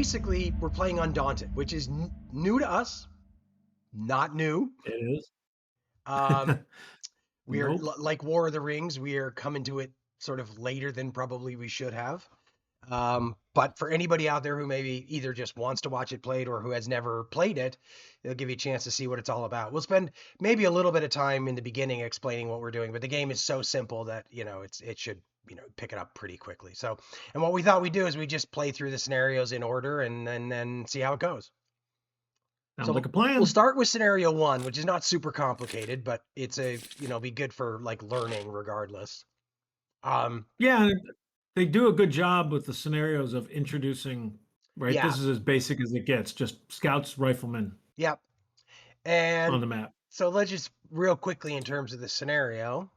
basically we're playing Undaunted, which is new to us, not new. It is. Um, we are Nope. like War of the Rings. We are coming to it sort of later than probably we should have. But for anybody out there who maybe either just wants to watch it played or who has never played it, it'll give you a chance to see what it's all about. We'll spend maybe a little bit of time in the beginning explaining what we're doing, but the game is so simple that it should pick it up pretty quickly. So, and what we thought we'd do is we just play through the scenarios in order and then see how it goes. Sounds like So a we'll plan. start with scenario one, which is not super complicated, but it's be good for like learning regardless. Um, Yeah, and they do a good job with the scenarios of introducing, right? yeah, This is as basic as it gets, just scouts, riflemen yep. on And the map. so let's just real quickly in terms of the scenario.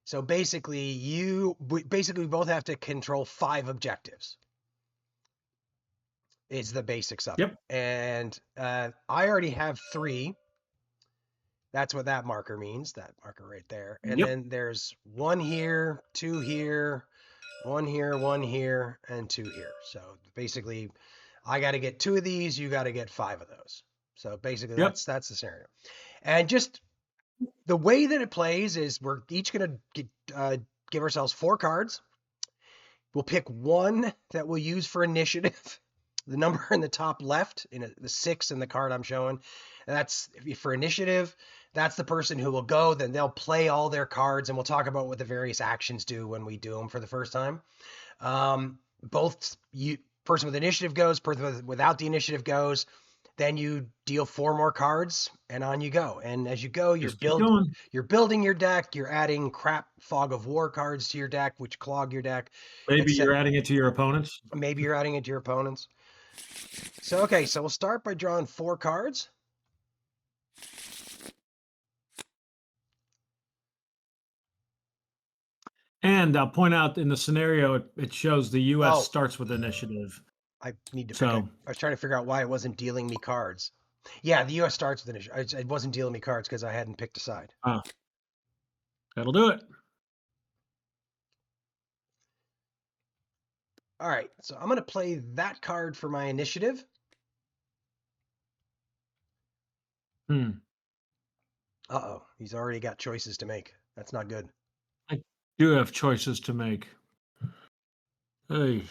So basically, we both have to control 5 objectives. Is the basics of it. Yep. And I already have 3. That's what that marker means. That marker right there. And Yep. then there's 1 here, 2 here, 1 here, 1 here, and 2 here. So basically, I got to get 2 of these. You got to get 5 of those. So basically, Yep. that's the scenario. And just the way that it plays is we're each going to give ourselves 4 cards. We'll pick one that we'll use for initiative. The number in the top left, the 6 in the card I'm showing, and that's for initiative. That's the person who will go. Then they'll play all their cards, and we'll talk about what the various actions do when we do them for the first time. Both person with initiative goes, person without the initiative goes. Then you deal 4 more cards, and on you go. And as you go, Just keep going. you're building your deck. You're adding crap fog of war cards to your deck, which clog your deck. Maybe Except you're adding it to your opponents. maybe you're adding it to your opponents. So okay, so we'll start by drawing 4 cards. And I'll point out in the scenario, it shows the U.S. Oh, starts with initiative. I need to pick. I So, was trying to figure out why it wasn't dealing me cards. Yeah, the U.S. starts with initiative. It wasn't dealing me cards because I hadn't picked a side. that'll do it. All right, so I'm going to play that card for my initiative. Uh-oh, he's already got choices to make. That's not good. I do have choices to make. Hey.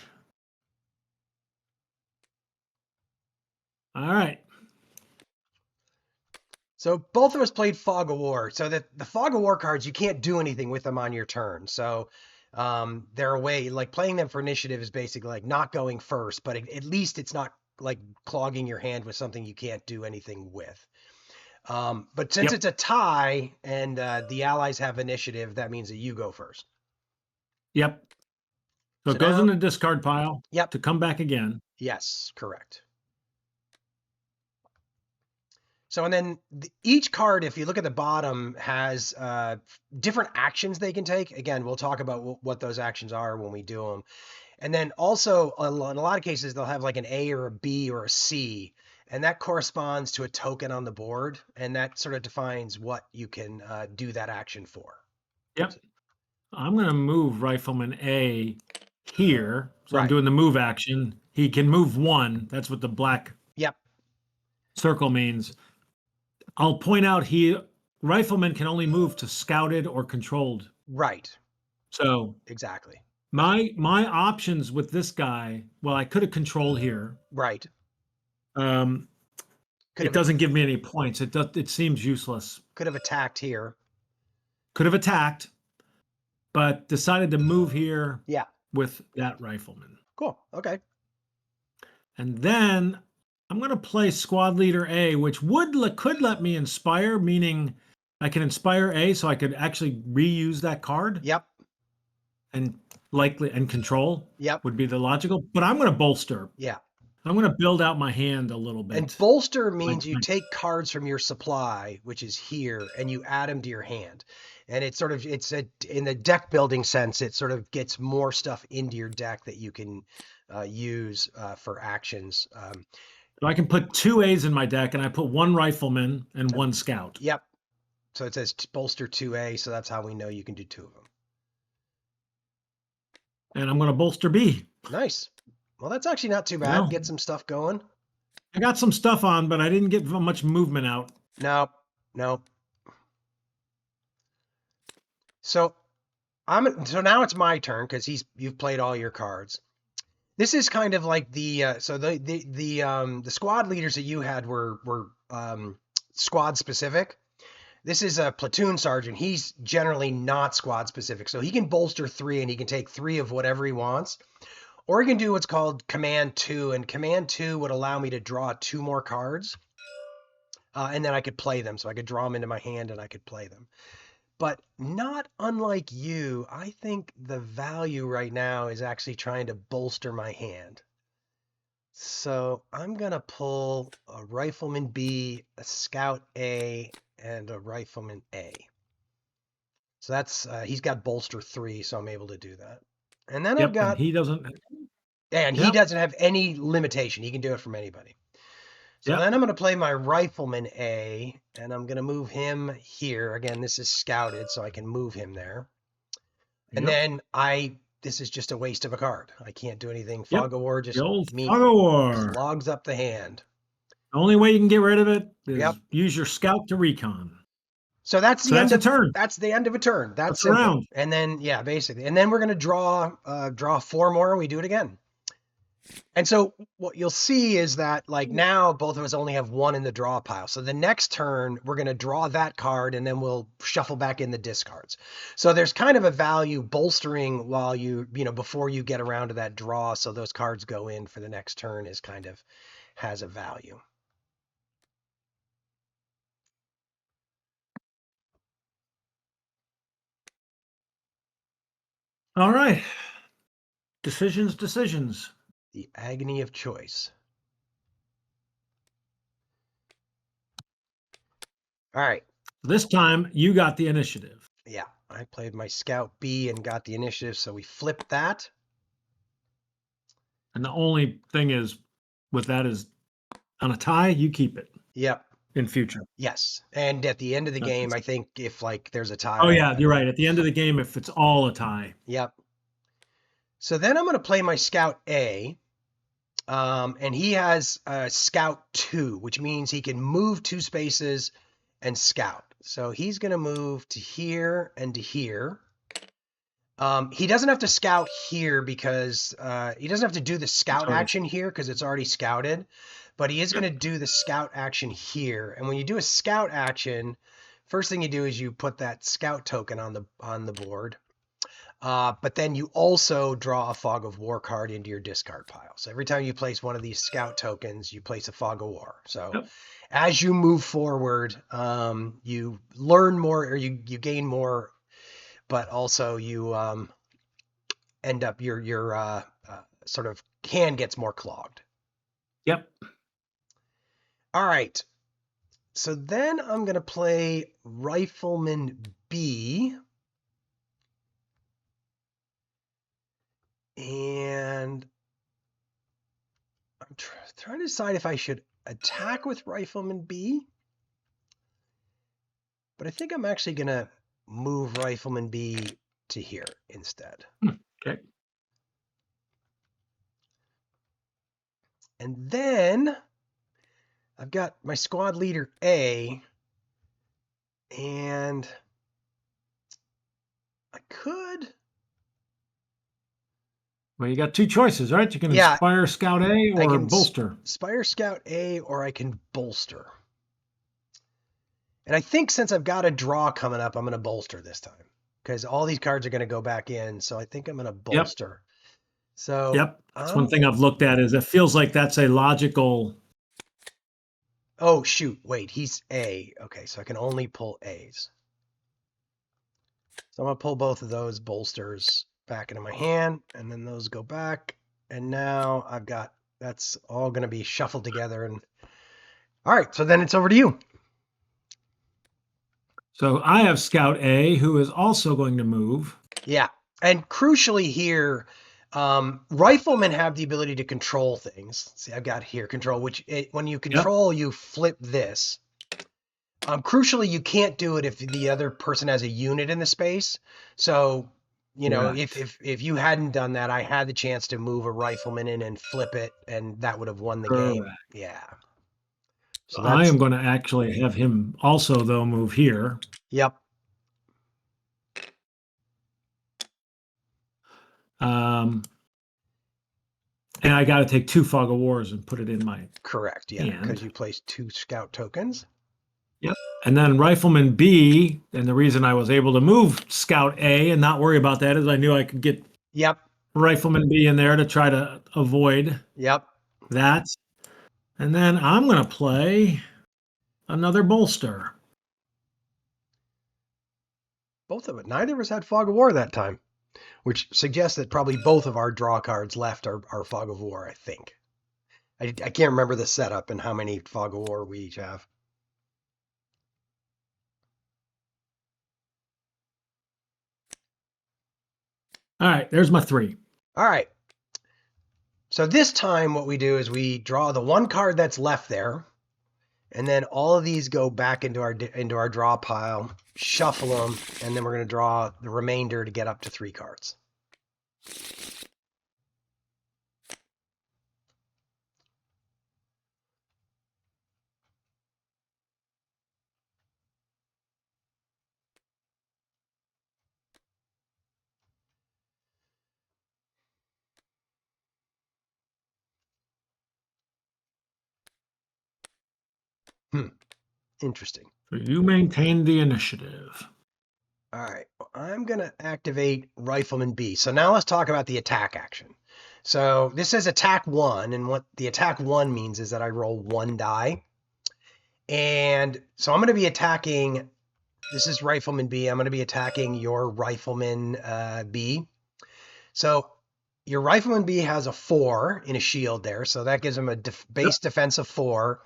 All right. So both of us played Fog of War. So that the Fog of War cards, you can't do anything with them on your turn. So they're away. Like playing them for initiative is basically like not going first, but at least it's not like clogging your hand with something you can't do anything with. But since Yep. it's a tie and the allies have initiative, that means that you go first. Yep. So So it goes now, in the discard pile yep, to come back again. yes, correct. So, and then each card, if you look at the bottom, has different actions they can take. Again, we'll talk about what those actions are when we do them. And then also, in a lot of cases, they'll have like an A or a B or a C, and that corresponds to a token on the board, and that sort of defines what you can do that action for. Yep. I'm going to move Rifleman A here. So I'm Right. doing the move action. He can move 1. That's what the black Yep. circle means. I'll point out Rifleman can only move to scouted or controlled. Right. So Exactly. my options with this guy, well, I could have controlled here. Right. It doesn't give me any points. It seems useless. Could have attacked here. Could have attacked, but decided to move here. Yeah. With that Rifleman. Cool. Okay. And then I'm going to play Squad Leader A, which could let me inspire, meaning I can inspire A, so I could actually reuse that card. Yep. And control. Yep. Would be the logical. But I'm going to bolster. Yeah. I'm going to build out my hand a little bit. And bolster means you take cards from your supply, which is here, and you add them to your hand. And it's in the deck building sense, it sort of gets more stuff into your deck that you can use for actions. So I can put 2 A's in my deck, and I put 1 Rifleman and 1 Scout. Yep. So it says bolster 2A, so that's how we know you can do 2 of them. And I'm going to bolster B. Nice. Well, that's actually not too bad. Well, Get some stuff going. I got some stuff on, but I didn't get much movement out. No, no. So so now it's my turn because you've played all your cards. This is kind of like the squad leaders that you had were squad specific. This is a platoon sergeant. He's generally not squad specific, so he can bolster 3 and he can take 3 of whatever he wants. Or he can do what's called Command 2, and Command 2 would allow me to draw 2 more cards, and then I could play them. So I could draw them into my hand and I could play them. But not unlike you, I think the value right now is actually trying to bolster my hand. So I'm going to pull a Rifleman B, a Scout A, and a Rifleman A. So that's, he's got bolster 3, so I'm able to do that. And then I've got... And he doesn't... And he doesn't have any limitation. He can do it from anybody. So then I'm going to play my Rifleman A, and I'm going to move him here. Again, this is scouted, so I can move him there. And then this is just a waste of a card. I can't do anything. Fog of War just clogs up the hand. The only way you can get rid of it is use your scout to recon. So that's the end of a turn. That's the end of a turn. That's a round. And then basically. And then we're going to draw 4 more, and we do it again. And so what you'll see is that like now both of us only have 1 in the draw pile. So the next turn we're going to draw that card and then we'll shuffle back in the discards. So there's kind of a value bolstering while before you get around to that draw. So those cards go in for the next turn is kind of has a value. All right. Decisions. The agony of choice. All right. This time you got the initiative. Yeah, I played my Scout B and got the initiative, so we flipped that. And the only thing is with that is on a tie, you keep it. Yep. In future. Yes. And at the end of the game, I think if like there's a tie. Oh yeah, you're right. At the end of the game, if it's all a tie. Yep. So then I'm going to play my Scout A. And he has Scout 2, which means he can move 2 spaces and scout. So he's going to move to here and to here. He doesn't have to scout here because he doesn't have to do the scout action here because it's already scouted. But he is going to do the scout action here. And when you do a scout action, first thing you do is you put that scout token on the board. But then you also draw a Fog of War card into your discard pile. So every time you place one of these scout tokens, you place a Fog of War. So as you move forward, you learn more or you gain more, but also you end up your sort of hand gets more clogged. Yep. All right. So then I'm going to play Rifleman B. And I'm trying to decide if I should attack with Rifleman B. But I think I'm actually going to move Rifleman B to here instead. Okay. And then I've got my squad leader A. And I could... Well, you got 2 choices, right? You can Inspire Scout A or bolster. Inspire Scout A or I can bolster. And I think since I've got a draw coming up, I'm going to bolster this time. Because all these cards are going to go back in. So I think I'm going to bolster. So that's one thing I've looked at is it feels like that's a logical... Oh, shoot. Wait, he's A. Okay, so I can only pull A's. So I'm going to pull both of those bolsters back into my hand, and then those go back, and now I've got that's all going to be shuffled together. And all right, so then it's over to you. So I have Scout A, who is also going to move. Yeah, and crucially here, riflemen have the ability to control things. See, I've got here control, which when you control, you flip this. Crucially, you can't do it if the other person has a unit in the space. So if you hadn't done that, I had the chance to move a rifleman in and flip it, and that would have won the game. Correct. Yeah. So I that's am going to actually have him also, though, move here. yep. And I got to take 2 Fog of Wars and put it in my Correct. Yeah, hand. because you placed 2 scout tokens. Yep. And then Rifleman B, and the reason I was able to move Scout A and not worry about that is I knew I could get Yep. Rifleman B in there to try to avoid Yep. that. And then I'm going to play another bolster. Both of it. Neither of us had Fog of War that time, which suggests that probably both of our draw cards left are Fog of War, I think. I can't remember the setup and how many Fog of War we each have. All right, there's my 3. All right. So this time what we do is we draw the 1 card that's left there, and then all of these go back into our draw pile, shuffle them, and then we're going to draw the remainder to get up to 3 cards. Interesting. So you maintain the initiative. All right, well, I'm going to activate Rifleman B. So now let's talk about the attack action. So this says attack 1, and what the attack 1 means is that I roll 1 die. And so I'm going to be attacking, this is Rifleman B. I'm going to be attacking your Rifleman B. So your Rifleman B has a 4 in a shield there, so that gives him a base defense of 4.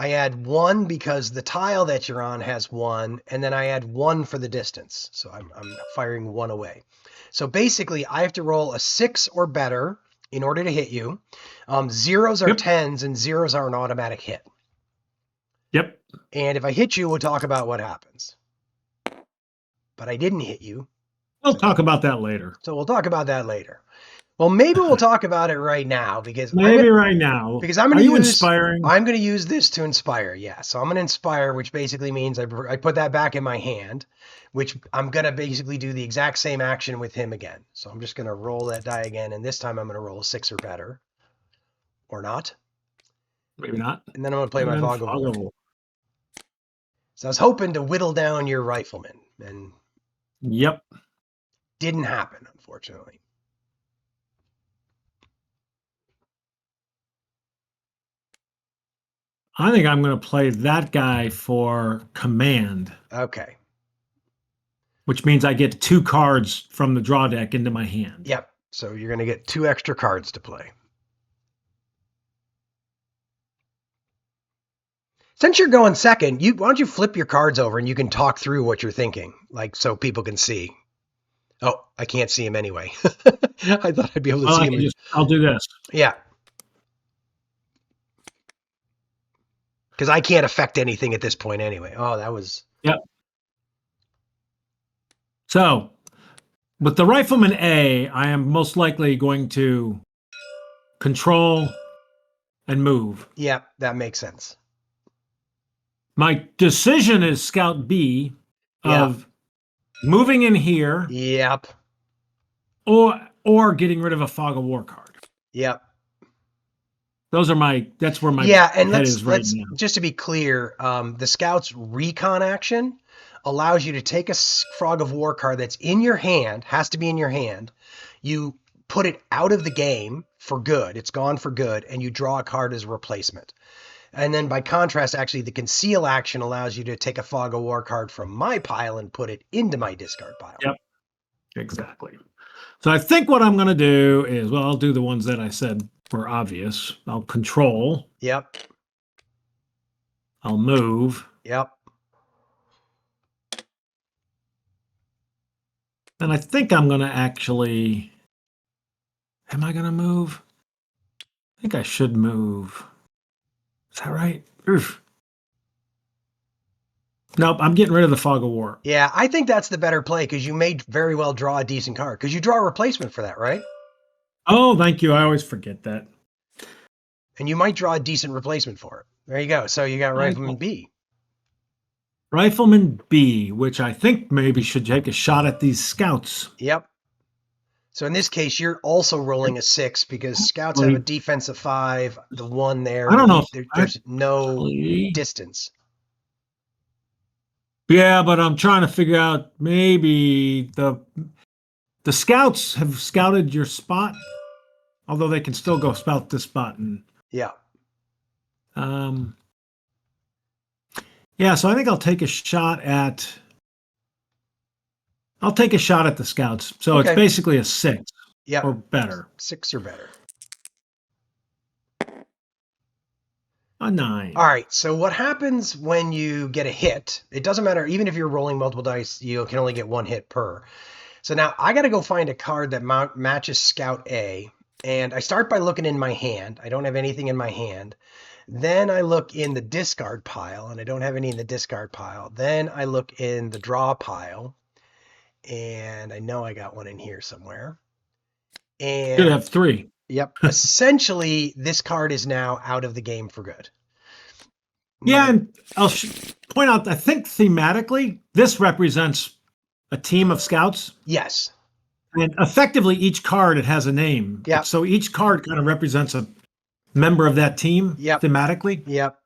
I add 1 because the tile that you're on has 1, and then I add 1 for the distance. So I'm firing 1 away. So basically, I have to roll a 6 or better in order to hit you. Zeros are 10s, and zeros are an automatic hit. Yep. And if I hit you, we'll talk about what happens. But I didn't hit you. We'll talk about that later. So we'll talk about that later. Well, maybe we'll talk about it right now because I'm going to inspiring? I'm going to use this to inspire. Yeah, so I'm going to inspire, which basically means I put that back in my hand, which I'm going to basically do the exact same action with him again. So I'm just going to roll that die again, and this time I'm going to roll a 6 or better, or not. Maybe not. And then I'm going to play my Fog of War. So I was hoping to whittle down your Rifleman, and yep, didn't happen, unfortunately. I think I'm going to play that guy for command. Okay. Which means I get 2 cards from the draw deck into my hand. Yep. So you're going to get 2 extra cards to play. Since you're going second, why don't you flip your cards over and you can talk through what you're thinking, like so people can see. Oh, I can't see him anyway. I thought I'd be able to see him. I'll do this. Yeah. Because I can't affect anything at this point anyway. Oh, that was... Yep. So, with the Rifleman A, I am most likely going to control and move. Yep, that makes sense. My decision is Scout B of moving in here. Yep. Or getting rid of a Fog of War card. Yep. That's where my head is right now. Just to be clear, the Scout's recon action allows you to take a Fog of War card that's in your hand, has to be in your hand. You put it out of the game for good. It's gone for good, and you draw a card as a replacement. And then by contrast, actually, the conceal action allows you to take a Fog of War card from my pile and put it into my discard pile. Yep, exactly. So I think what I'm going to do is, I'll do the ones that I said were obvious. I'll control. Yep. I'll move. Yep. And I think I'm going to actually... Am I going to move? I think I should move. Is that right? Oof. Nope, I'm getting rid of the fog of war. Yeah, I think that's the better play because you may very well draw a decent card because you draw a replacement for that, right? Oh, thank you. I always forget that. And you might draw a decent replacement for it. There you go. So you got I Rifleman B. Rifleman B, which I think maybe should take a shot at these scouts. Yep. So in this case, you're also rolling a 6 because scouts have a defense of 5. The one there, I don't know. there's no distance. Yeah, but I'm trying to figure out maybe the scouts have scouted your spot, although they can still go scout this spot. And yeah. Yeah, so I think I'll take a shot at the scouts. So Okay. it's basically a 6 Yep. or better. 6 or better. A 9. All right. So what happens when you get a hit? It doesn't matter. Even if you're rolling multiple dice, you can only get 1 hit per. So now I got to go find a card that matches Scout A. And I start by looking in my hand. I don't have anything in my hand. Then I look in the discard pile, and I don't have any in the discard pile. Then I look in the draw pile, and I know I got one in here somewhere. And you have 3. Yep. Essentially, this card is now out of the game for good. Yeah, and I'll point out, I think thematically, this represents a team of scouts. Yes. And effectively, each card, it has a name. Yep. So each card kind of represents a member of that team thematically. Yep.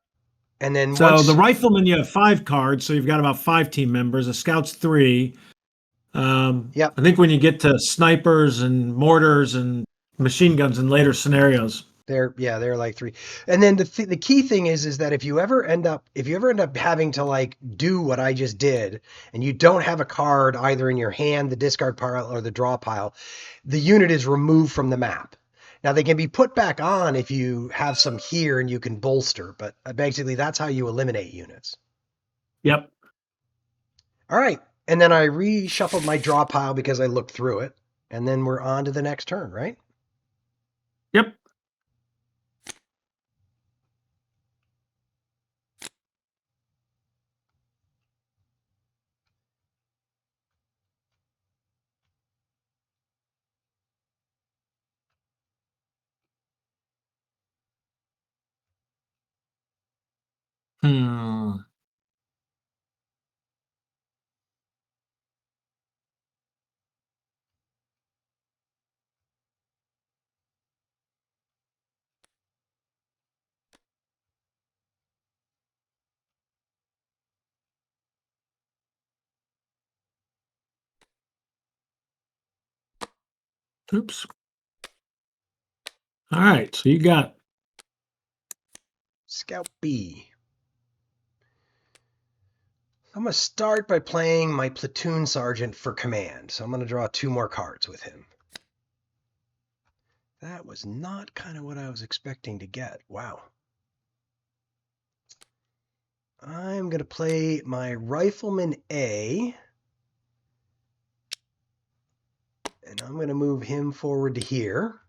And then the rifleman, you have 5 cards, so you've got about 5 team members. The scouts 3. Yep. I think when you get to snipers and mortars and machine guns in later scenarios, they're like 3. And then the key thing is that if you ever end up having to like do what I just did, and you don't have a card either in your hand, the discard pile, or the draw pile, the unit is removed from the map. Now they can be put back on if you have some here and you can bolster, but basically that's how you eliminate units. Yep. All right. And then I reshuffled my draw pile because I looked through it. And then we're on to the next turn, right? Yep. Oops. All right, so you got Scout B. I'm going to start by playing my platoon sergeant for command. So I'm going to draw 2 more cards with him. That was not kind of what I was expecting to get. Wow. I'm going to play my rifleman A. And I'm going to move him forward to here.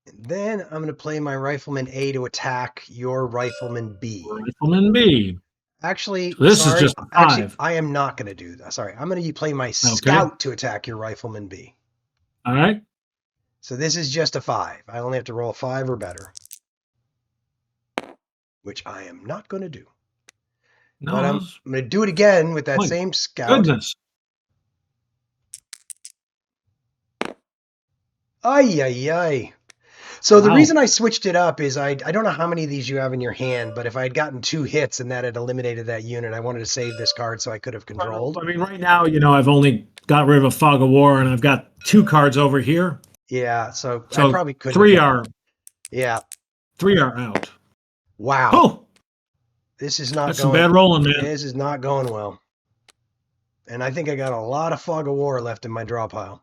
And then I'm going to play my rifleman A to attack your rifleman B. Rifleman B. Actually, this is just a 5. Actually, I am not going to do that. Sorry, I'm going to play my scout to attack your rifleman B. All right. So this is just a 5. I only have to roll a 5 or better, which I am not going to do. No, but I'm going to do it again with that same scout. Goodness. Ay, ay, ay. So the reason I switched it up is I don't know how many of these you have in your hand, but if I had gotten 2 hits and that had eliminated that unit, I wanted to save this card so I could have controlled. I mean, right now, I've only got rid of a fog of war, and I've got 2 cards over here. Yeah, so I probably couldn't. 3 are. Yeah. 3 are out. Wow. Oh. This is not That's going. Some bad rolling, man. This is not going well. And I think I got a lot of fog of war left in my draw pile.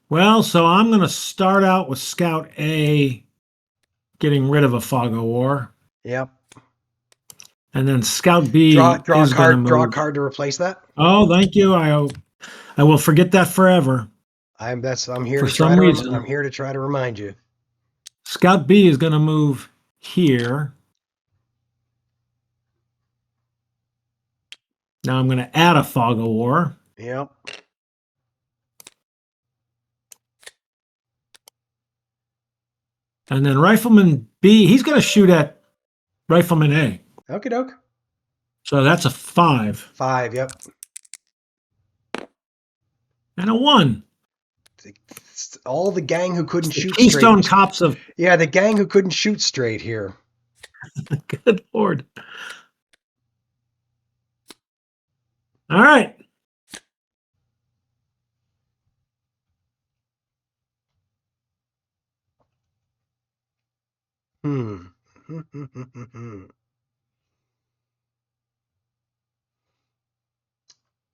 Well, so I'm going to start out with Scout A getting rid of a fog of war. Yep. And then Scout B draw a card to replace that. Oh, thank you. I will forget that forever. I'm For some reason, I'm here to try to remind you. Scout B is going to move here. Now I'm going to add a fog of war. Yep. And then Rifleman B, he's going to shoot at Rifleman A. Okie doke. So that's a 5. 5, yep. And a 1. It's all the gang who couldn't The shoot Keystone straight. Cops of... Yeah, the gang who couldn't shoot straight here. Good Lord. All right.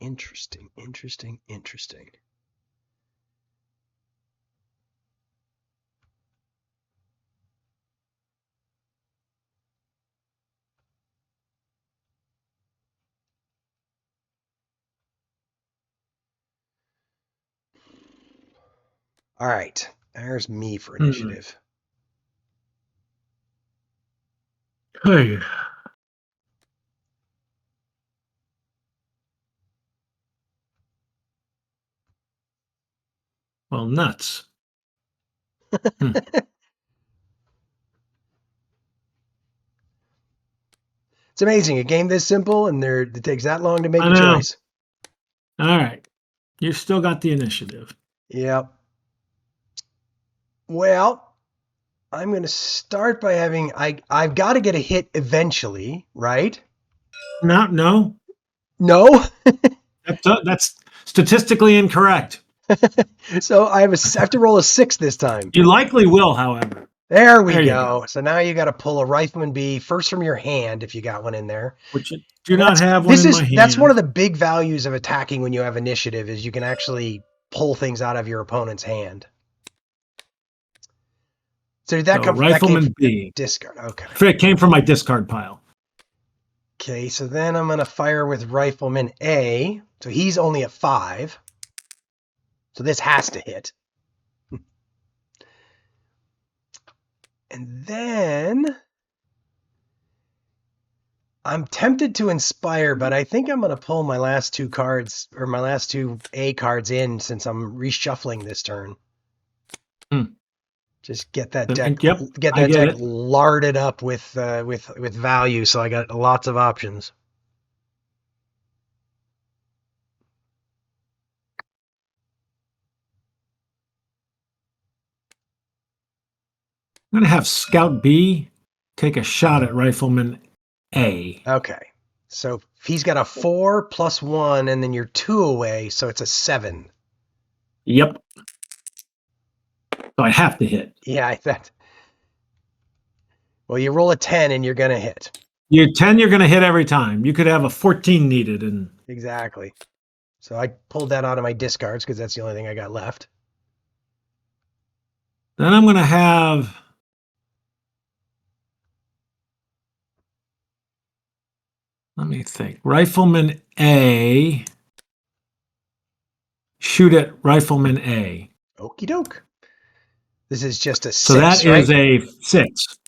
Interesting, interesting, interesting. All right, there's me for initiative. Hey. Well, nuts. It's amazing. A game this simple and it takes that long to make a choice. All right. You've still got the initiative. Yep. Well, I'm going to start by having I've got to get a hit eventually, right? No. No. That's statistically incorrect. So I have to roll a 6 this time. You likely will, however. There we go. So now you got to pull a Rifleman B first from your hand if you got one in there. Which you do not have one in my hand. That's one of the big values of attacking when you have initiative is you can actually pull things out of your opponent's hand. So did that come from Rifleman B. Discard? Okay. It came from my discard pile. Okay, so then I'm going to fire with Rifleman A. So he's only a 5. So this has to hit. And then I'm tempted to inspire, but I think I'm going to pull my last 2 cards, or my last 2 A cards in since I'm reshuffling this turn. Just get that deck, larded up with value, so I got lots of options. I'm going to have Scout B take a shot at Rifleman A. Okay. So he's got a 4 plus 1, and then you're 2 away, so it's a 7. Yep. So I have to hit. Yeah, well, you roll a 10 and you're going to hit. You're 10, you're going to hit every time. You could have a 14 needed. Exactly. So I pulled that out of my discards because that's the only thing I got left. Then I'm going to have... Let me think. Rifleman A. Shoot at Rifleman A. Okie doke. This is just a 6, so that right? is a 6.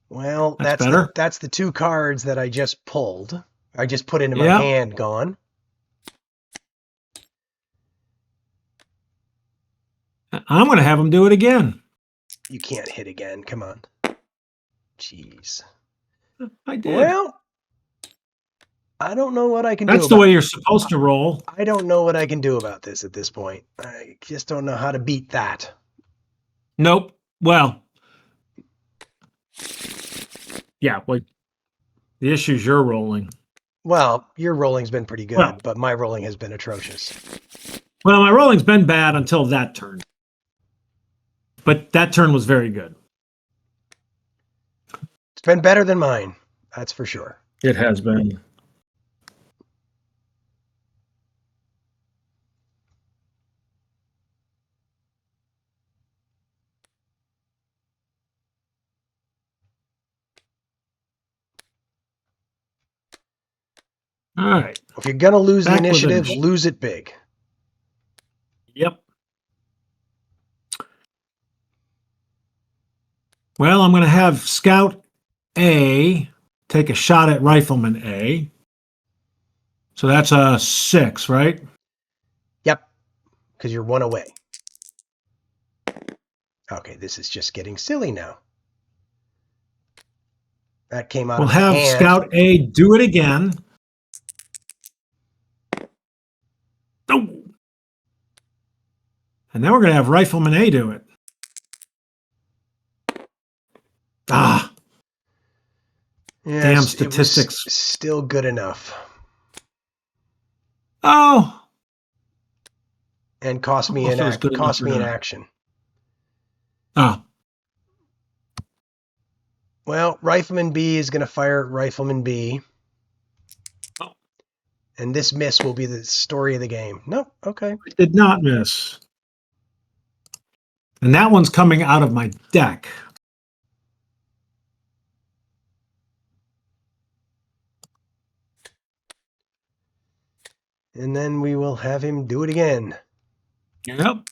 Well, that's better. That's the 2 cards that I just pulled. I just put into my hand gone. I'm going to have him do it again. You can't hit again. Come on. Jeez. I did. Well, I don't know what I can do. That's the way you're supposed to roll. I don't know what I can do about this at this point. I just don't know how to beat that. Nope. Well, yeah, well, the issue's you're rolling. Well, your rolling's been pretty good, but my rolling has been atrocious. Well, my rolling's been bad until that turn. But that turn was very good. It's been better than mine, that's for sure. It has been. All right. If you're going to lose the initiative, lose it big. Yep. Well, I'm going to have Scout A take a shot at Rifleman A. So that's a 6, right? Yep, because you're 1 away. Okay, this is just getting silly now. That came out We'll of my have hand. Scout A do it again. Oh. And then we're going to have Rifleman A do it. Ah. Yes, Damn it was statistics. still good enough. Oh. And cost me Almost an as good enough or not. action. Ah. Well, Rifleman B is going to fire at Rifleman B. Oh. And this miss will be the story of the game. Nope, okay. I did not miss. And that one's coming out of my deck. And then we will have him do it again. Yep.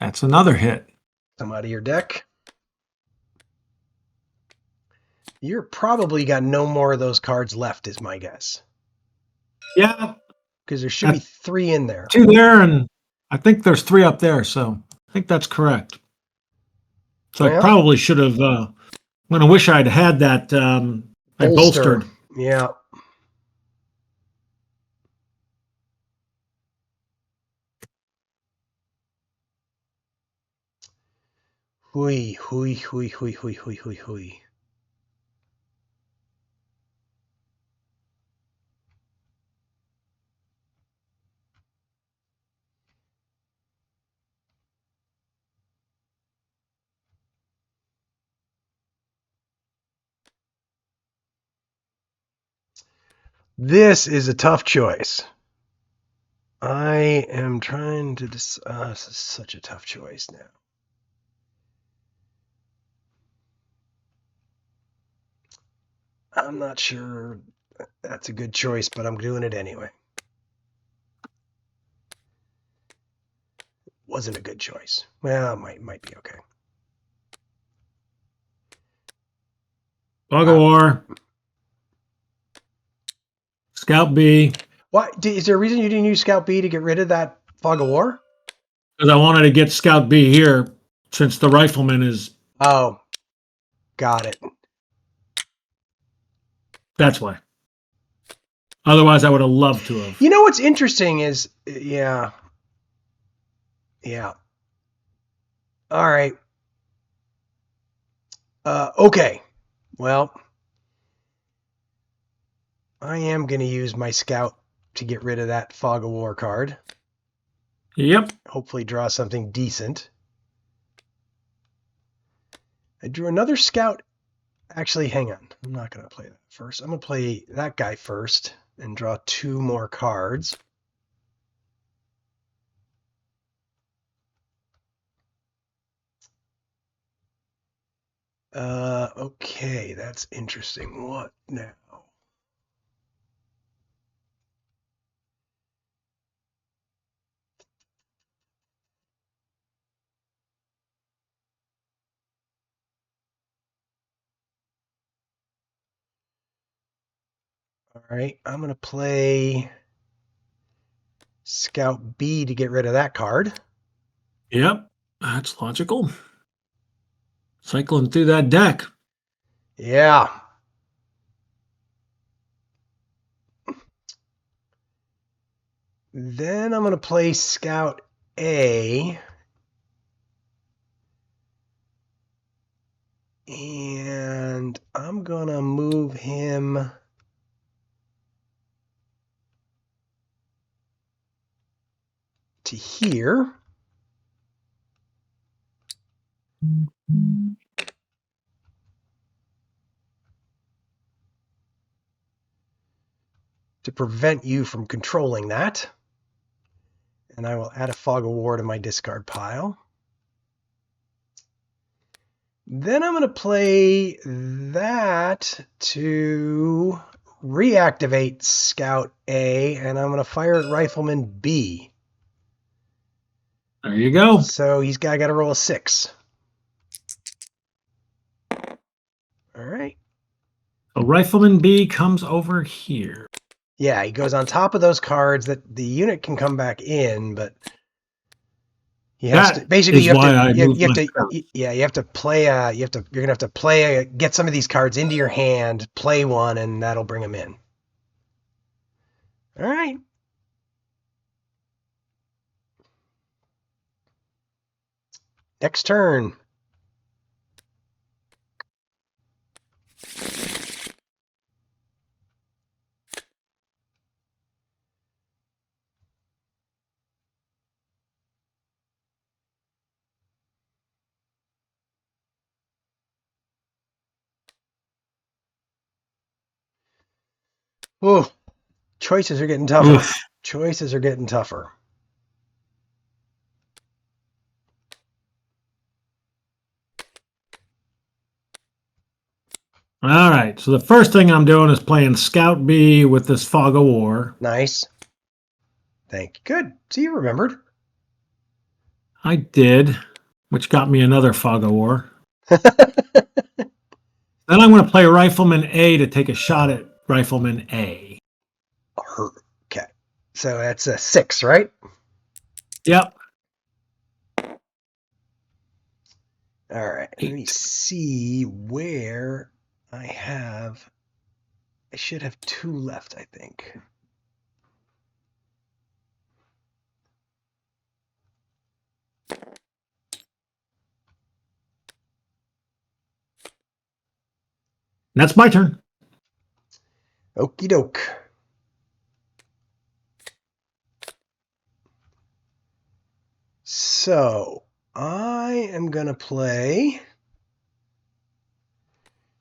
That's another hit. Come out of your deck. You're probably got no more of those cards left, is my guess. Yeah. Because there should be 3 in there. 2 there, and I think there's 3 up there, so I think that's correct. So Well, I probably should have. I'm going to wish I'd had that. I bolstered. Yeah. Hui, hui, hui, hui, hui, hui, hui, hui. This is a tough choice. I am trying to this is such a tough choice now. I'm not sure that's a good choice, but I'm doing it anyway. Wasn't a good choice. Well, might be okay. Fog of War. Scout B. Why? Is there a reason you didn't use Scout B to get rid of that Fog of War? Because I wanted to get Scout B here since the Rifleman is. Oh, got it. That's why. Otherwise, I would have loved to have. You know what's interesting is, yeah. All right. Okay. Well, I am going to use my Scout to get rid of that Fog of War card. Yep. Hopefully draw something decent. I drew another Scout. Actually, hang on. I'm not going to play that first. I'm going to play that guy first and draw 2 more cards. Okay, that's interesting. What now? All right, I'm going to play Scout B to get rid of that card. Yep. That's logical. Cycling through that deck. Yeah. Then I'm going to play Scout A. And I'm going to move him to here. To prevent you from controlling that. And I will add a Fog of War to my discard pile. Then I'm going to play that to reactivate Scout A, and I'm going to fire at Rifleman B. There you go. So he's got to roll a 6. All right. So Rifleman B comes over here. Yeah, he goes on top of those cards that the unit can come back in, but he has to basically you have to play you're gonna have to play get some of these cards into your hand, play one, and that'll bring them in. All right. Next turn. Ooh, choices are getting tougher. Oof. Choices are getting tougher. All right. So the first thing I'm doing is playing Scout B with this Fog of War. Nice. Thank you. Good. So you remembered. I did, which got me another Fog of War. Then I'm going to play Rifleman A to take a shot at Rifleman A. Okay. So that's a 6, right? Yep. All right. 8. Let me see where I have. I should have 2 left, I think. That's my turn. Okie doke. So I am going to play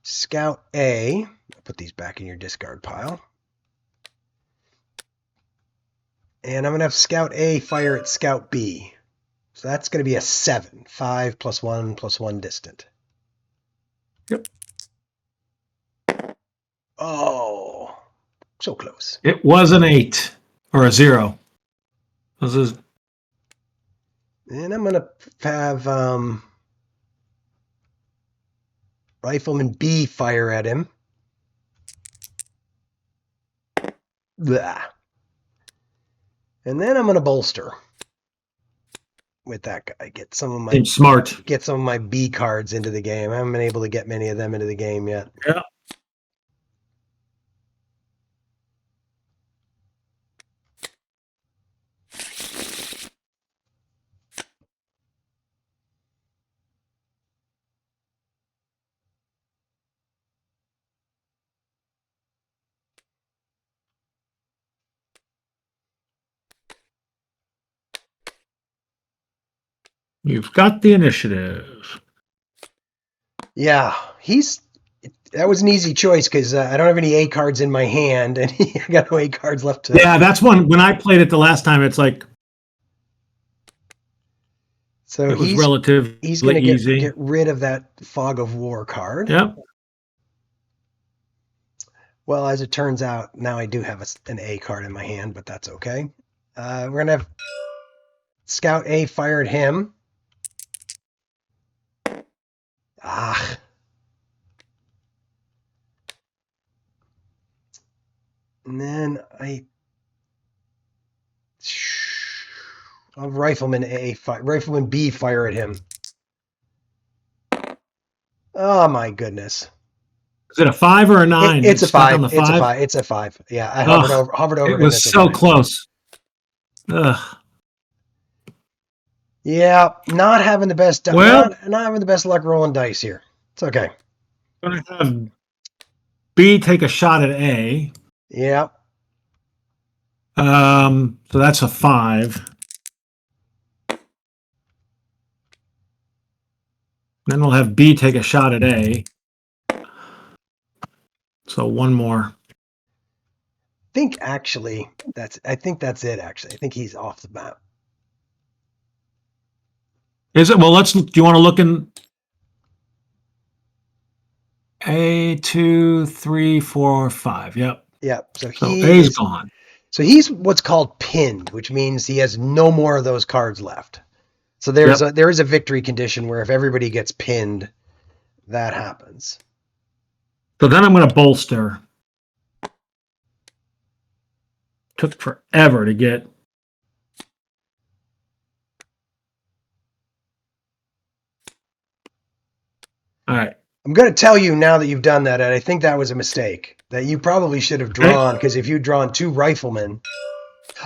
Scout A. I'll put these back in your discard pile. And I'm going to have Scout A fire at Scout B. So that's going to be a 7. 5 plus 1 plus 1 distant. Yep. Oh, so close. It was an 8 or a 0. This is. And I'm going to have Rifleman B fire at him. Blah. And then I'm going to bolster with that guy. Get some of my B cards into the game. I haven't been able to get many of them into the game yet. Yeah. You've got the initiative. Yeah, that was an easy choice because I don't have any A cards in my hand, and I got no A cards left to. Yeah, that's one. When I played it the last time, it's like. So it was relatively he's going easy. to get rid of that Fog of War card. Yep. Well, as it turns out, now I do have an A card in my hand, but that's okay. We're going to have Scout A fire at him. Ah. And then I'll Rifleman B fire at him. Oh my goodness. Is it a 5 or a 9? It's a 5. It's a 5. It's a 5. Yeah, I hovered over. It was so close. Ugh. Yeah, not having the best. Well, not having the best luck rolling dice here. It's okay. I'm going to have B take a shot at A. Yeah. So that's a 5. Then we'll have B take a shot at A. So one more. I think that's it. Actually, I think he's off the map. Is it? Well, do you want to look in A, 2, 3, 4, 5? Yep. Yeah. So So he A's is. gone. So he's what's called pinned, which means he has no more of those cards left. So there Yep. is a victory condition where if everybody gets pinned, that happens. So then I'm going to bolster. Took forever to get. All right. I'm going to tell you now that you've done that, and I think that was a mistake. That you probably should have Okay. drawn, because if you'd drawn 2 riflemen.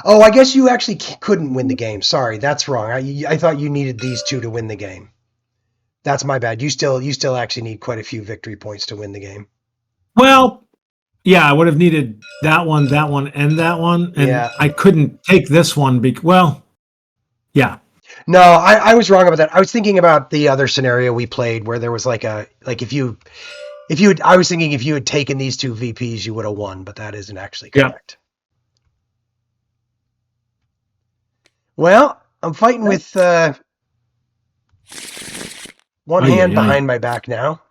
Oh, I guess you actually couldn't win the game. Sorry, that's wrong. I thought you needed these 2 to win the game. That's my bad. You still actually need quite a few victory points to win the game. Well, yeah, I would have needed that one, and that one, and Yeah. I couldn't take this one because, well, yeah. No, I was wrong about that. I was thinking about the other scenario we played where there was like if you had, I was thinking if you had taken these 2 VPs you would have won, but that isn't actually Yeah. correct. Well, I'm fighting with one hand behind my back now.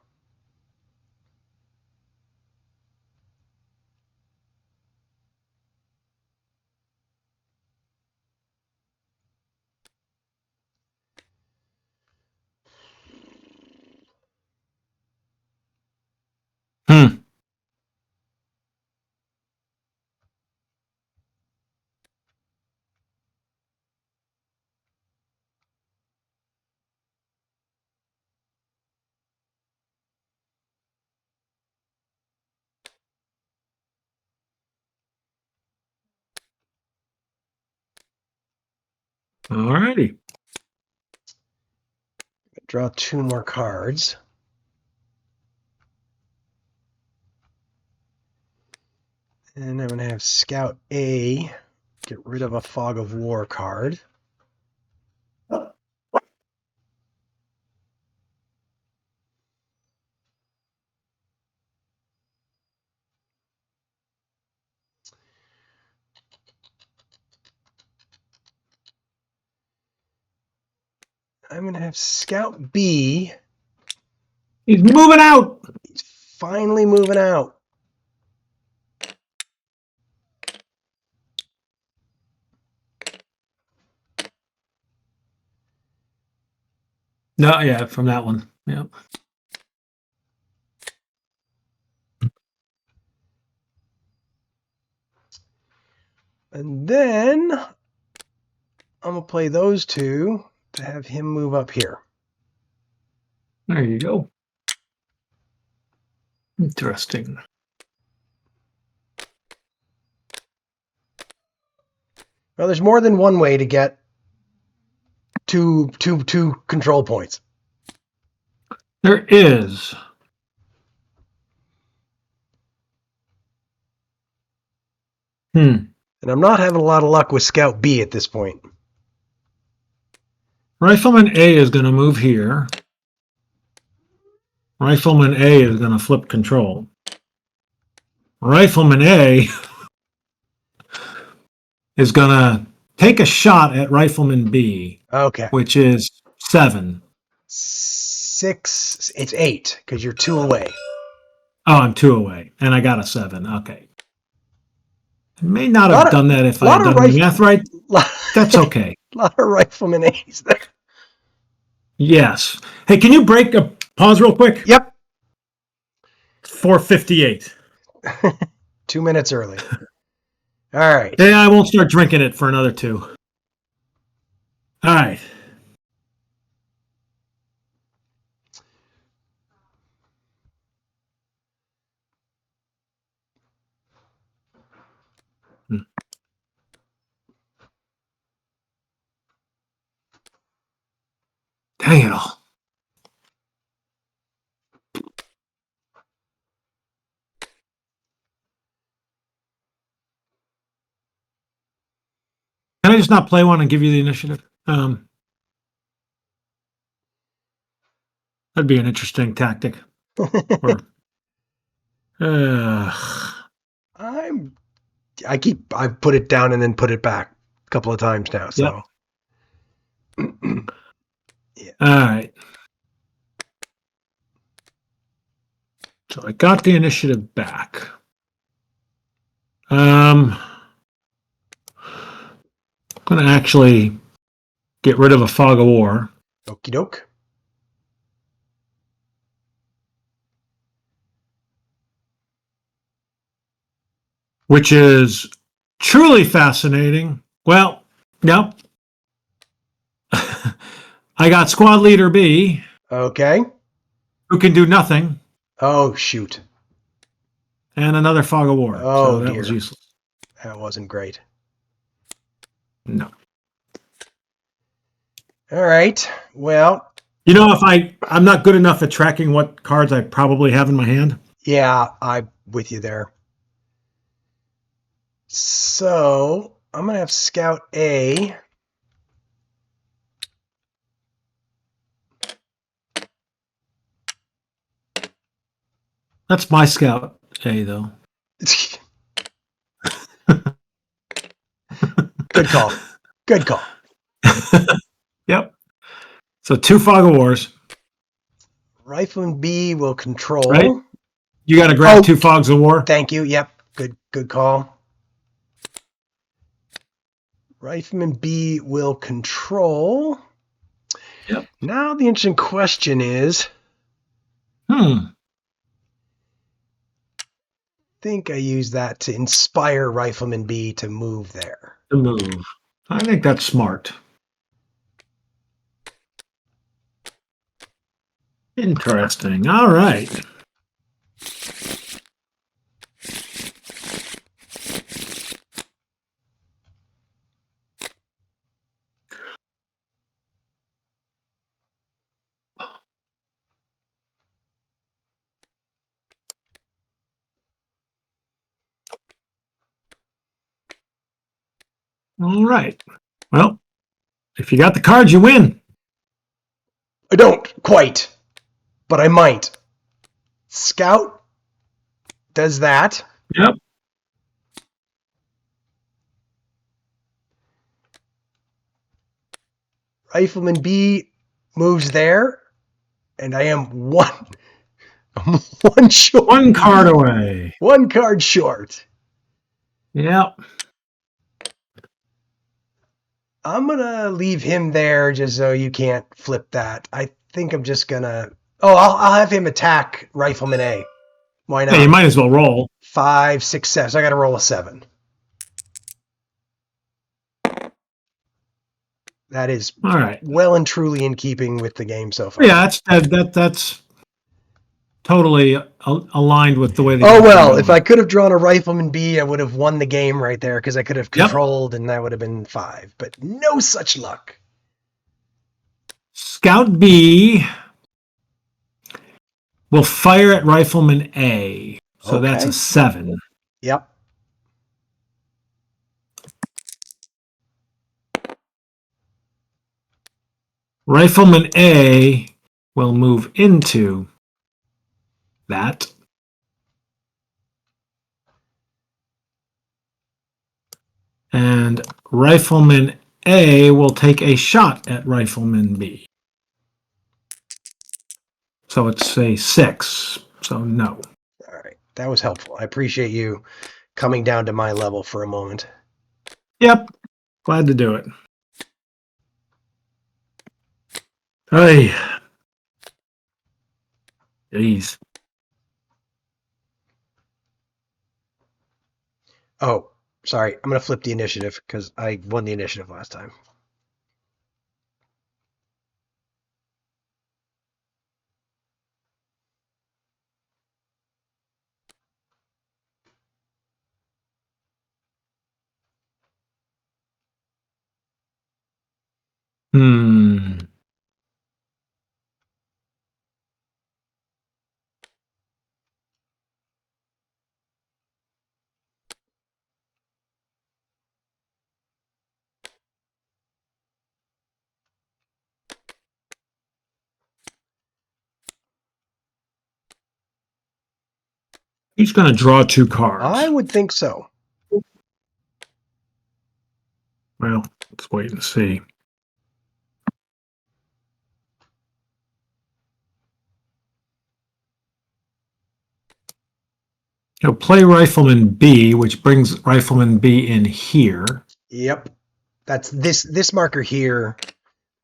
Hmm. All righty. Draw 2 more cards. And I'm going to have Scout A get rid of a Fog of War card. I'm going to have Scout B. He's moving out. He's finally moving out. No, yeah, from that one. Yep. And then I'm going to play those 2 to have him move up here. There you go. Interesting. Well, there's more than one way to get two control points. There is. Hmm. And I'm not having a lot of luck with Scout B at this point. Rifleman A is going to move here. Rifleman A is going to flip control. Rifleman A is going to take a shot at Rifleman B, Okay. which is 7. 6. It's 8 because you're 2 away. Oh, I'm 2 away, and I got a 7. Okay. I may not have done that if I had done the math right. That's okay. A lot of Rifleman A's there. Yes. Hey, can you break a pause real quick? Yep. 4:58. 2 minutes early. All right. Yeah, I won't start drinking it for another 2. All right. Dang it all. Can I just not play one and give you the initiative? That'd be an interesting tactic. Or, I've put it down and then put it back a couple of times now. So, yep. Yeah. All right. So I got the initiative back. I'm going to actually get rid of a fog of war. Okie doke. Which is truly fascinating. Well, yep. I got squad leader B, Okay. who can do nothing, Oh, shoot. and another fog of war. Oh, So that was dear. useless. That wasn't great. No. All right. Well, You know, if I'm not good enough at tracking what cards I probably have in my hand. yeah, I'm with you there. So I'm going to have Scout A. That's my scout A, though. Good call. Good call. Yep. So 2 fog of wars, Rifleman B will right? control. You got to grab 2 fogs of war. Thank you. Yep. Good call. Rifleman B will control. Yep. Now the interesting question is, I think I use that to inspire Rifleman B to move there. To move. I think that's smart. Interesting. All right. All right. Well, if you got the cards, you win. I don't quite, but I might. Scout does that. Yep. Rifleman B moves there, and I am one short. 1 card away. 1 card short. Yep. I'm going to leave him there just so you can't flip that. I think I'm just going to... Oh, I'll have him attack Rifleman A. Why not? Hey, you might as well roll. 5, 6, 7. So I got to roll a 7. That is All right. well and truly in keeping with the game so far. Yeah, that's totally aligned with the way the Oh, well, going. if I could have drawn a Rifleman B, I would have won the game right there because I could have controlled and that would have been 5. But no such luck. Scout B will fire at Rifleman A. So that's a 7. Yep. Rifleman A will move into that. And Rifleman A will take a shot at Rifleman B. So it's a 6. So no. All right. That was helpful. I appreciate you coming down to my level for a moment. Yep. Glad to do it. Hey. Jeez. Oh, sorry. I'm going to flip the initiative because I won the initiative last time. He's going to draw 2 cards. I would think so. Well, let's wait and see. He'll play Rifleman B, which brings Rifleman B in here. Yep. That's this marker here.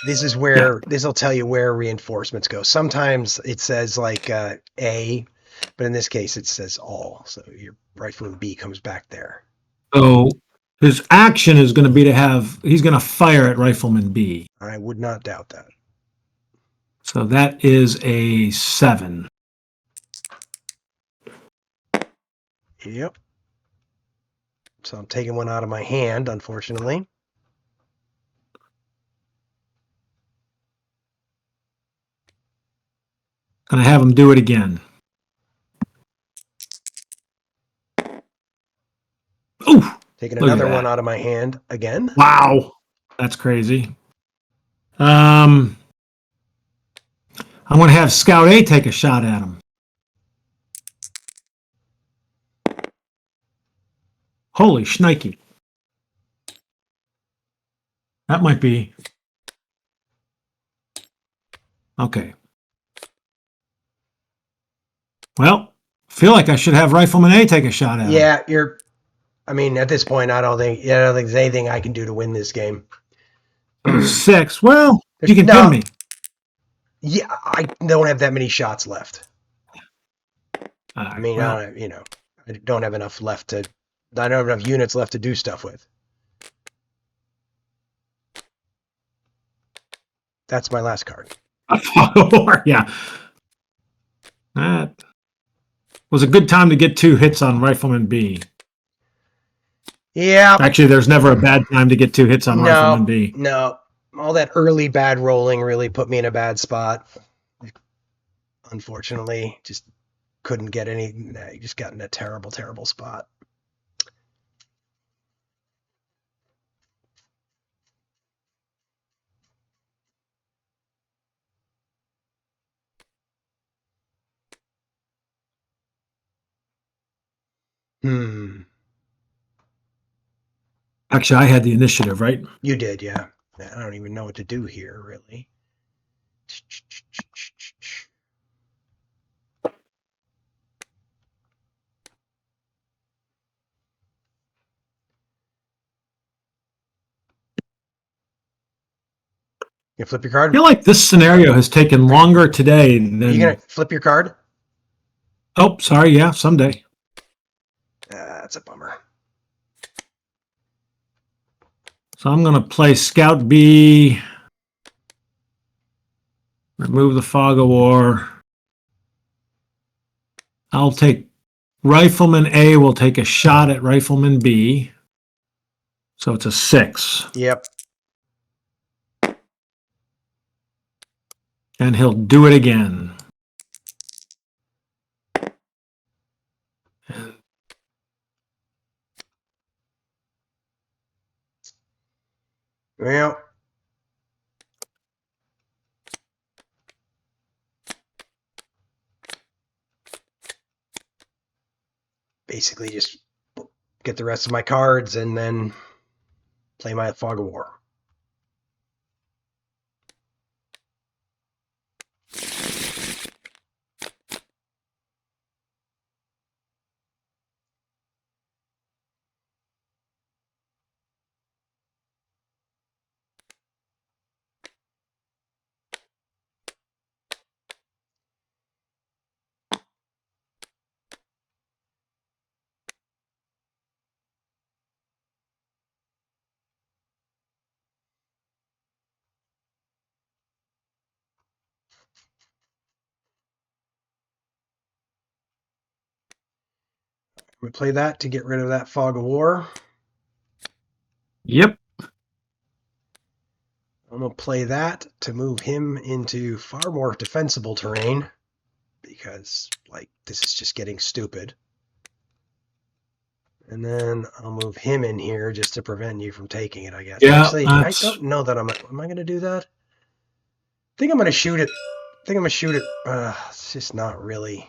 This is where this will tell you where reinforcements go. Sometimes it says like A, but in this case it says all. So your Rifleman B comes back there. So his action is going to be he's going to fire at Rifleman B. I would not doubt that. So that is a 7. Yep. So I'm taking one out of my hand, unfortunately. Going to have him do it again. Ooh! Taking another one out of my hand again. Wow. That's crazy. I'm going to have Scout A take a shot at him. Holy shnikey. That might be... Okay. Well, I feel like I should have Rifleman A take a shot at him. Yeah, I mean, at this point, I don't think there's anything I can do to win this game. 6. Well, you can pin me. Yeah, I don't have that many shots left. I mean, well, I don't have enough left to. I don't have enough units left to do stuff with. That's my last card. Yeah. That was a good time to get 2 hits on Rifleman B. Yeah. Actually, there's never a bad time to get 2 hits on Rifleman B. No. All that early bad rolling really put me in a bad spot. Unfortunately, just couldn't get any. You just got in a terrible, terrible spot. Actually, I had the initiative, right? You did, yeah. I don't even know what to do here, really. You flip your card? I feel like this scenario has taken longer today than... You gonna flip your card? Oh, sorry, yeah, someday. That's a bummer. So I'm going to play Scout B. Remove the Fog of War. I'll take Rifleman A will take a shot at Rifleman B. So it's a 6. Yep. And he'll do it again. Well, basically just get the rest of my cards and then play my Fog of War. We play that to get rid of that Fog of War. Yep. I'm going to play that to move him into far more defensible terrain because, like, this is just getting stupid. And then I'll move him in here just to prevent you from taking it, I guess. Yeah, actually, I don't know that am I going to do that? I think I'm going to shoot it. It's just not really.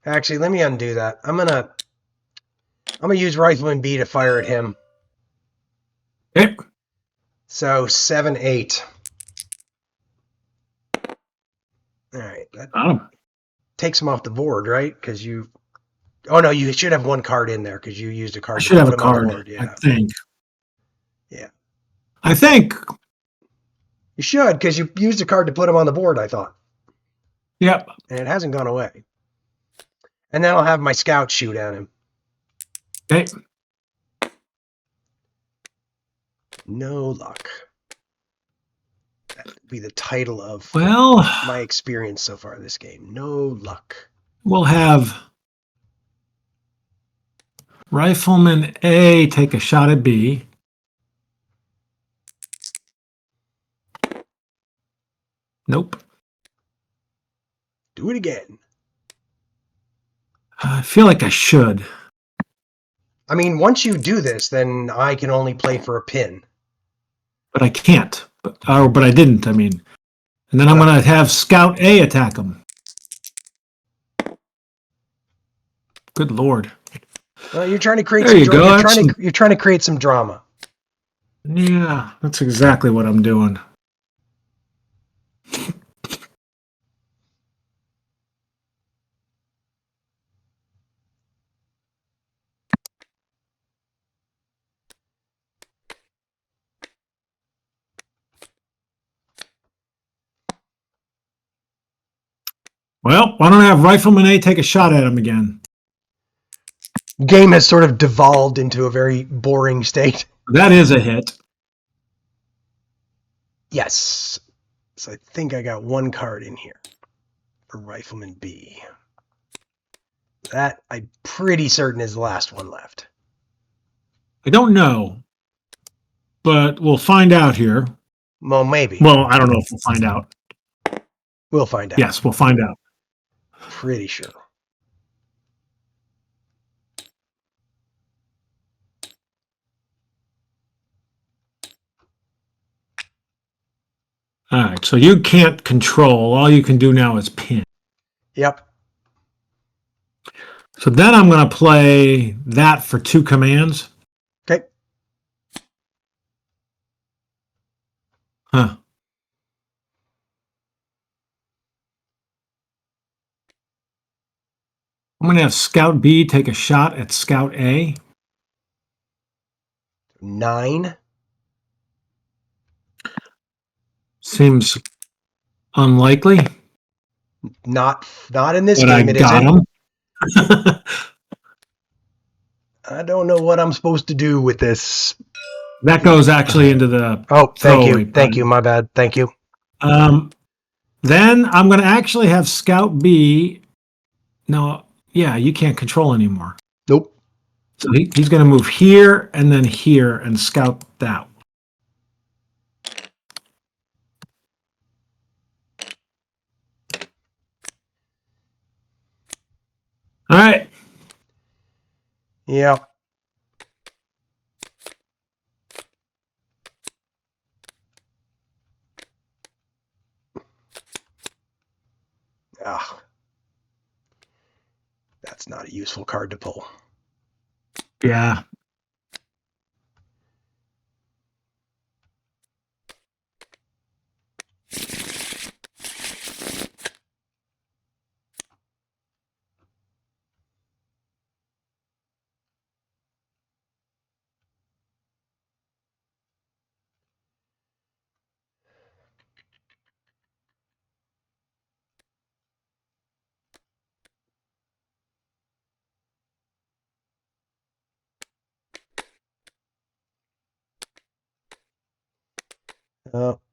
Actually, let me undo that. I'm gonna use Rifleman B to fire at him. Yep. So 7, 8. All right. That Got him. takes him off the board, right? Because you. Oh no, you should have one card in there because you used a I card to should have put a him on the card, board. I Yeah. think. Yeah. I think. You should because you used a card to put him on the board. I thought, Yep. and it hasn't gone away. And then I'll have my scout shoot at him. Okay. No luck. That would be the title of Well, my experience so far this game. No luck. we'll have Rifleman A take a shot at B. Nope. Do it again. I feel like I should. I mean, once you do this, then I can only play for a pin. But I can't. But I didn't, I mean. And then I'm going to have Scout A attack him. Good Lord. Well, you're trying to create There some you go. You're trying to create some drama. Yeah, that's exactly what I'm doing. Well, why don't I have Rifleman A take a shot at him again? Game has sort of devolved into a very boring state. That is a hit. Yes. So I think I got one card in here for Rifleman B. That I'm pretty certain is the last one left. I don't know, but we'll find out here. Well, maybe. Well, I don't know if we'll find out. We'll find out. Yes, we'll find out. Pretty sure. All right, so you can't control. All you can do now is pin. Yep. So then I'm going to play that for 2 commands. Okay. Huh. I'm going to have Scout B take a shot at Scout A. 9. Seems unlikely. Not in this But game. I It got isn't. him. I don't know what I'm supposed to do with this. That goes actually into the. Oh, thank you. throwaway Thank pun. you. My bad. Thank you. Then I'm going to actually have Scout B. No, yeah, you can't control anymore. Nope. So he's going to move here and then here and scout that. All right. Yeah. Ah. That's not a useful card to pull. Yeah.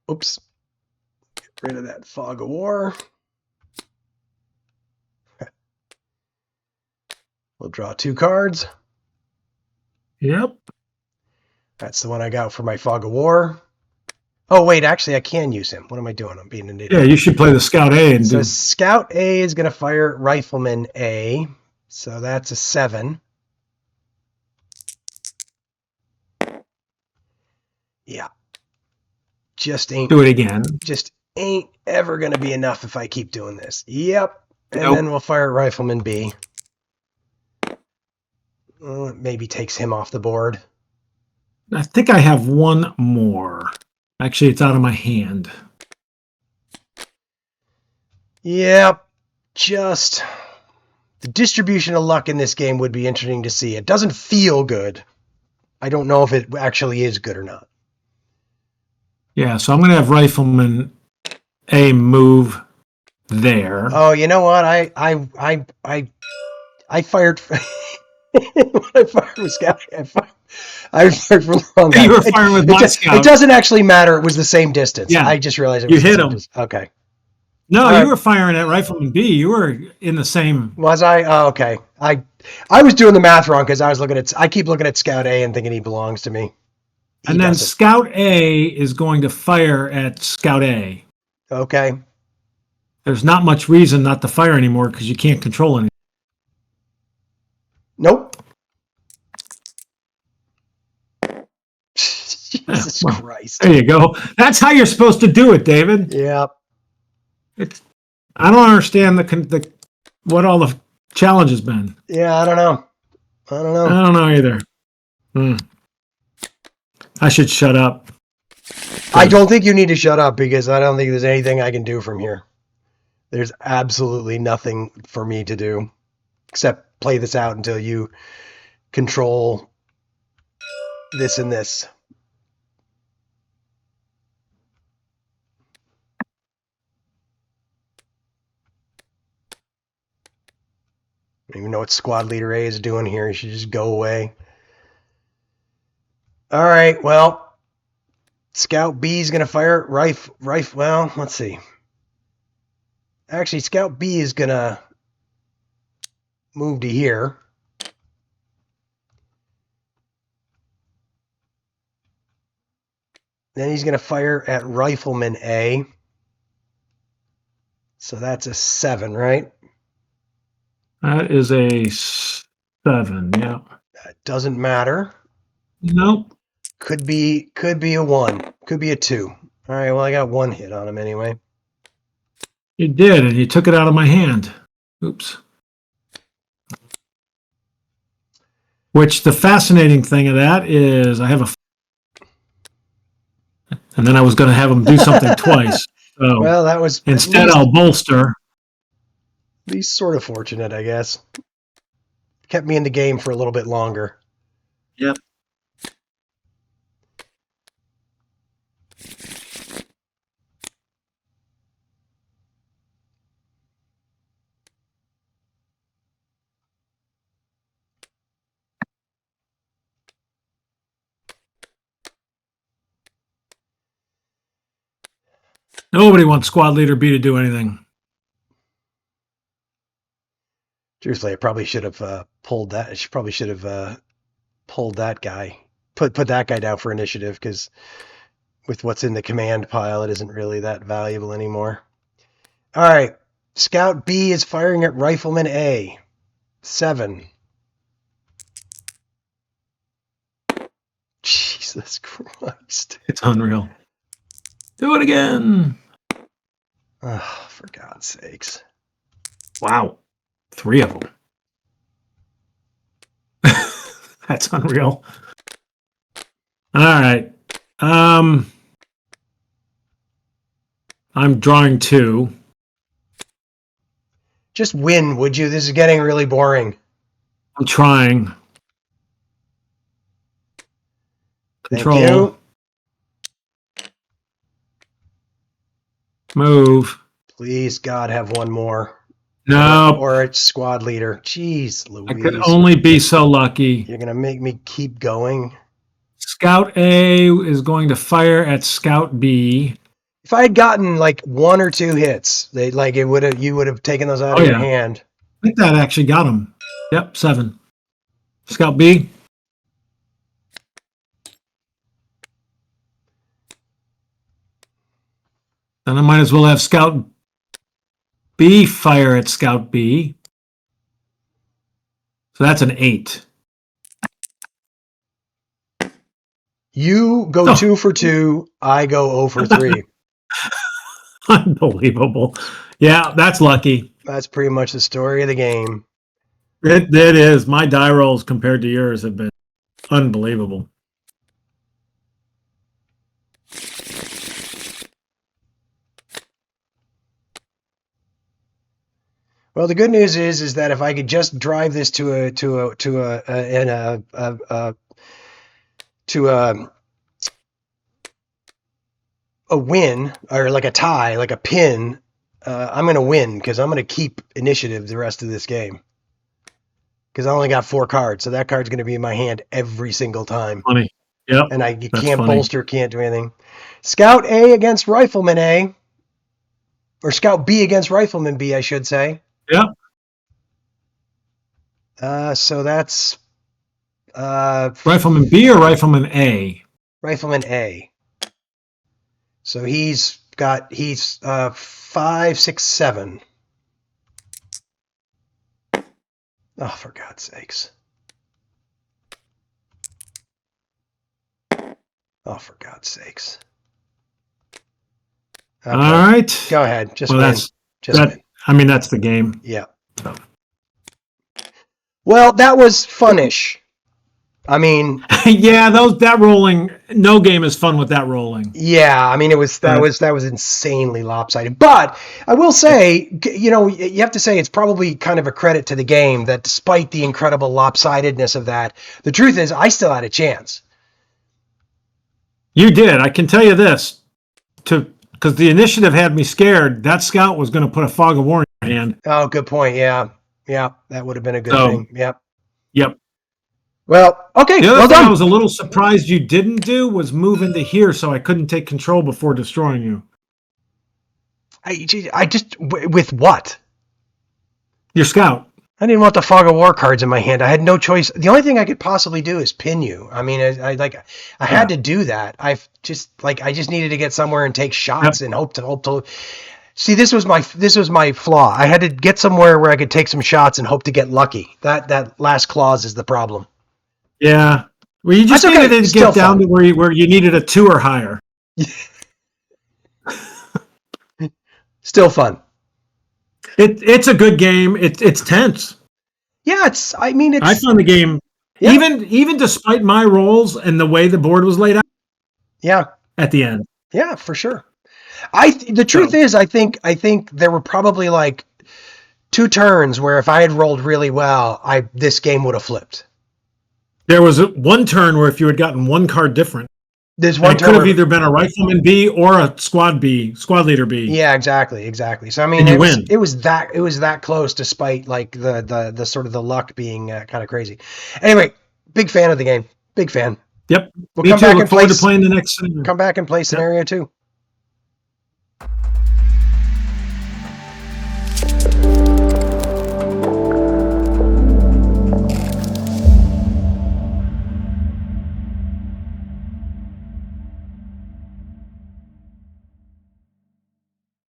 Oops. Get rid of that fog of war. We'll draw 2 cards. Yep. That's the one I got for my fog of war. Oh, wait, actually, I can use him. What am I doing? I'm being an idiot. Yeah, you should play the Scout A and So do. Scout A is going to fire Rifleman A. So that's a 7. Yeah. Just ain't Do it again. Ever going to be enough if I keep doing this. Yep. And Nope. then we'll fire Rifleman B. Maybe takes him off the board. I think I have one more. Actually, it's out of my hand. Yep. Just the distribution of luck in this game would be interesting to see. It doesn't feel good. I don't know if it actually is good or not. Yeah, so I'm going to have Rifleman A move there. Oh, you know what? I fired. I fired with Scout. I fired from the wrong guy. You were firing with my Scout. It doesn't actually matter. It was the same distance. Yeah. I just realized it was You the hit same him. distance. Okay. No, All you right. were firing at Rifleman B. You were in the same. Was I? Oh, okay. I was doing the math wrong because I was looking at. I keep looking at Scout A and thinking he belongs to me. And then Scout A is going to fire at Scout A. Okay. There's not much reason not to fire anymore because you can't control anything. Nope. Jesus Christ. There you go. That's how you're supposed to do it, David. Yeah. I don't understand the what all the challenge has been. Yeah, I don't know. I don't know either. I should shut up. I don't think you need to shut up because I don't think there's anything I can do from here. There's absolutely nothing for me to do except play this out until you control this and this. I don't even know what squad leader A is doing here. He should just go away. All right, well, Scout B is going to fire Rife. Well, let's see. Actually, Scout B is going to move to here. Then he's going to fire at Rifleman A. So that's a 7, right? That is a 7, yeah. That doesn't matter. Nope. Could be a 1. Could be a 2. All right, well, I got 1 hit on him anyway. You did, and you took it out of my hand. Oops. Which the fascinating thing of that is I have a... And then I was going to have him do something twice. So well, that was... Instead, I'll bolster. At least sort of fortunate, I guess. Kept me in the game for a little bit longer. Yep. Nobody wants squad leader B to do anything. Truthfully, I probably should have pulled that. I probably should have pulled that guy. Put that guy down for initiative because with what's in the command pile, it isn't really that valuable anymore. All right. Scout B is firing at Rifleman A. 7. Jesus Christ. It's unreal. Do it again. Oh, for God's sakes. Wow. 3 of them. That's unreal. All right. I'm drawing 2. Just win, would you? This is getting really boring. I'm trying. Control. Thank you. Move. Please, God, have one more. No. Or it's squad leader. Jeez, Louise. I could only be so lucky. You're going to make me keep going. Scout A is going to fire at Scout B. If I had gotten like 1 or 2 hits, you would have taken those out of your hand. I think that actually got him. Yep, 7. Scout B. Then I might as well have Scout B fire at Scout B. So that's an 8. You go 2 for 2. I go 0 for 3. Unbelievable. Yeah, that's lucky. That's pretty much the story of the game. It is. My die rolls compared to yours have been unbelievable. Well, the good news is that if I could just drive this to a win or like a tie, like a pin, I'm going to win because I'm going to keep initiative the rest of this game. Because I only got 4 cards, so that card's going to be in my hand every single time. Funny. Yep. And you that's can't funny. bolster, can't do anything. Scout A against Rifleman A. Or Scout B against Rifleman B, I should say. Yep. So that's Rifleman B or Rifleman A? Rifleman A. So he's 5, 6, 7. Oh, for God's sakes. Oh, for God's sakes. Okay. All right. Go ahead. Just well, win. Win. I mean, that's the game. Yeah. Well, that was funnish. I mean, yeah, that rolling. No game is fun with that rolling. Yeah, I mean, that was insanely lopsided. But I will say, you have to say it's probably kind of a credit to the game that despite the incredible lopsidedness of that, the truth is I still had a chance. You did. I can tell you this, because the initiative had me scared. That scout was going to put a fog of war in your hand. Oh, good point. Yeah, that would have been a good thing. Yep. Well, okay. The other well thing done. I was a little surprised you didn't do was move into here, so I couldn't take control before destroying you. I just with what? Your scout. I didn't want the fog of war cards in my hand. I had no choice. The only thing I could possibly do is pin you. I mean, I had to do that. I just needed to get somewhere and take shots and hope to. See, this was my flaw. I had to get somewhere where I could take some shots and hope to get lucky. That last clause is the problem. Yeah. Well, you just needed to get down to where you needed a 2 or higher. Still fun. It's a good game. It's tense. Yeah, I found the game even despite my rolls and the way the board was laid out. Yeah. At the end. Yeah, for sure. The truth is, I think there were probably like 2 turns where if I had rolled really well, this game would have flipped. There was one turn where if you had gotten 1 card different, there's one turn it could have either been a Rifleman B or a squad leader B. Yeah, exactly. So I mean, it was that close, despite like the sort of the luck being kind of crazy. Anyway, big fan of the game. Big fan. Yep. We'll Me too. Look forward to playing the next. Come back and play scenario 2.